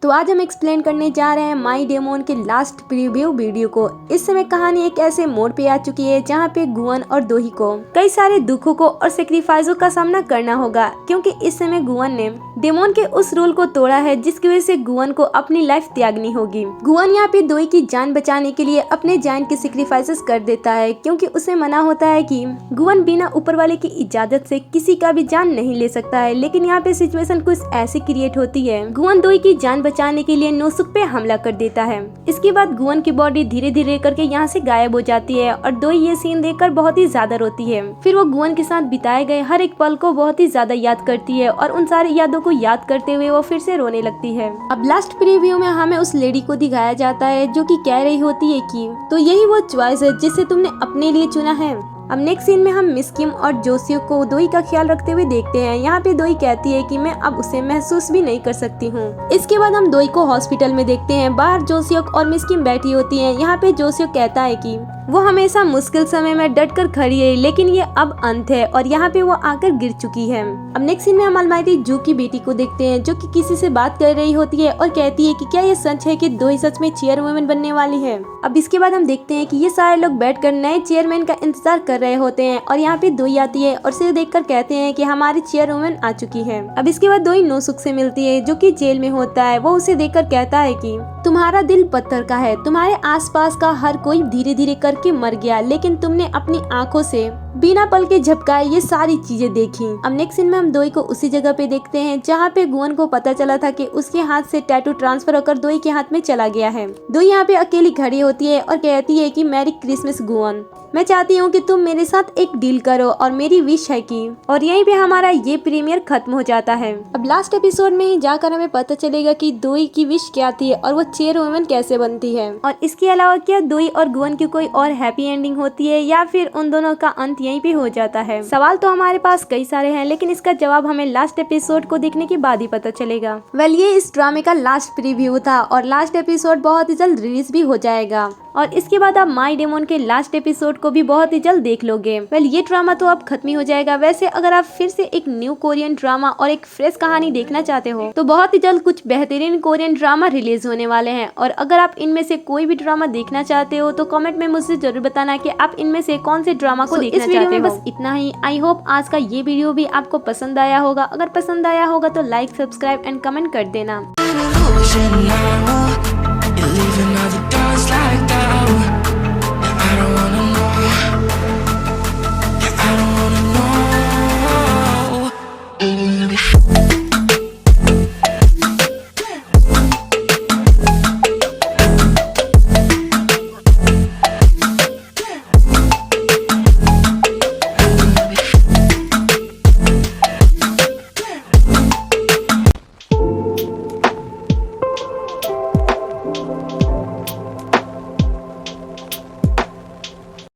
तो आज हम एक्सप्लेन करने जा रहे हैं माई डेमोन के लास्ट प्रीव्यू वीडियो को। इस समय कहानी एक ऐसे मोड़ पे आ चुकी है जहाँ पे गुवन और दोही को कई सारे दुखों को और सेक्रीफाइसों का सामना करना होगा, क्योंकि इस समय गुवन ने डेमोन के उस रूल को तोड़ा है जिसकी वजह से गुवन को अपनी लाइफ त्यागनी होगी। गुवन यहाँ पे दोही की जान बचाने के लिए अपने जान के सेक्रीफाइसेस कर देता है, क्योंकि उसे मना होता है कि गुवन बिना ऊपर वाले की इजाजत से किसी का भी जान नहीं ले सकता है। लेकिन यहाँ पे सिचुएशन कुछ ऐसी क्रिएट होती है, गुवन दोही की जान बचाने के लिए नोसुक पे हमला कर देता है। इसके बाद गुवन की बॉडी धीरे धीरे करके यहाँ से गायब हो जाती है और दोही ये सीन देखकर बहुत ही ज्यादा रोती है। फिर वो गुवन के साथ बिताए गए हर एक पल को बहुत ही ज्यादा याद करती है और उन सारी यादों को याद करते हुए वो फिर से रोने लगती है। अब लास्ट प्रीव्यू में हमें उस लेडी को दिखाया जाता है जो कि कह रही होती है कि तो यही वो चॉइस है जिसे तुमने अपने लिए चुना है। अब नेक्स्ट सीन में हम मिस किम और जोसियो को दोही का ख्याल रखते हुए देखते हैं। यहाँ पे दोही कहती है कि मैं अब उसे महसूस भी नहीं कर सकती हूँ। इसके बाद हम दोही को हॉस्पिटल में देखते हैं। बाहर जोसियो और मिस किम बैठी होती हैं। यहाँ पे जोसियो कहता है कि वो हमेशा मुश्किल समय में डट कर खड़ी है, लेकिन ये अब अंत है और यहाँ पे वो आकर गिर चुकी है। अब नेक्स्ट सीन में हम अलमाइटी जू की बेटी को देखते हैं जो कि किसी से बात कर रही होती है और कहती है कि क्या ये सच है कि दोही सच में चेयरवुमन बनने वाली है। अब इसके बाद हम देखते हैं कि ये सारे लोग बैठकर नए चेयरमैन का इंतजार कर रहे होते हैं और यहाँ पे दोही आती है और उसे देखकर कहते हैं कि हमारी चेयरवुमन आ चुकी है। अब इसके बाद दोही नोसुक से मिलती है जो कि जेल में होता है। वो उसे देखकर कहता है कि तुम्हारा दिल पत्थर का है, तुम्हारे आसपास का हर कोई धीरे धीरे करके मर गया, लेकिन तुमने अपनी आंखों से बिना पल के झपकाए ये सारी चीजें देखी। अब नेक्स्ट सीन में हम दोही को उसी जगह पे देखते हैं जहाँ पे गुवन को पता चला था कि उसके हाथ से टैटू ट्रांसफर होकर दोही के हाथ में चला गया है। दोही यहाँ पे अकेली खड़ी होती है और कहती है कि मैरी क्रिसमस गुवन, मैं चाहती हूँ कि तुम मेरे साथ एक डील करो और मेरी विश है कि, और यहीं पे हमारा ये प्रीमियर खत्म हो जाता है। अब लास्ट एपिसोड में ही जाकर हमें पता चलेगा कि दोही की विश क्या थी और वो चेयरवुमन कैसे बनती है, और इसके अलावा क्या दोही और गुवन की कोई और हैप्पी एंडिंग होती है या फिर उन दोनों का अंत यहीं पे हो जाता है। सवाल तो हमारे पास कई सारे हैं, लेकिन इसका जवाब हमें लास्ट एपिसोड को देखने के बाद ही पता चलेगा। ये इस ड्रामे का लास्ट प्रीव्यू था और लास्ट एपिसोड बहुत ही जल्द रिलीज भी हो जाएगा और इसके बाद आप माई डेमोन के लास्ट एपिसोड को भी बहुत ही जल्द देख लोगे। ये ड्रामा तो अब खत्म ही हो जाएगा। वैसे अगर आप फिर से एक न्यू कोरियन ड्रामा और एक फ्रेश कहानी देखना चाहते हो तो बहुत ही जल्द कुछ बेहतरीन कोरियन ड्रामा रिलीज होने वाले हैं, और अगर आप इनमें से कोई भी ड्रामा देखना चाहते हो तो कमेंट में मुझसे जरूर बताना कि आप इनमें से कौन से ड्रामा को देखना चाहते हो। बस इतना ही। आई होप आज का ये वीडियो भी आपको पसंद आया होगा। अगर पसंद आया होगा तो लाइक, सब्सक्राइब एंड कमेंट कर देना।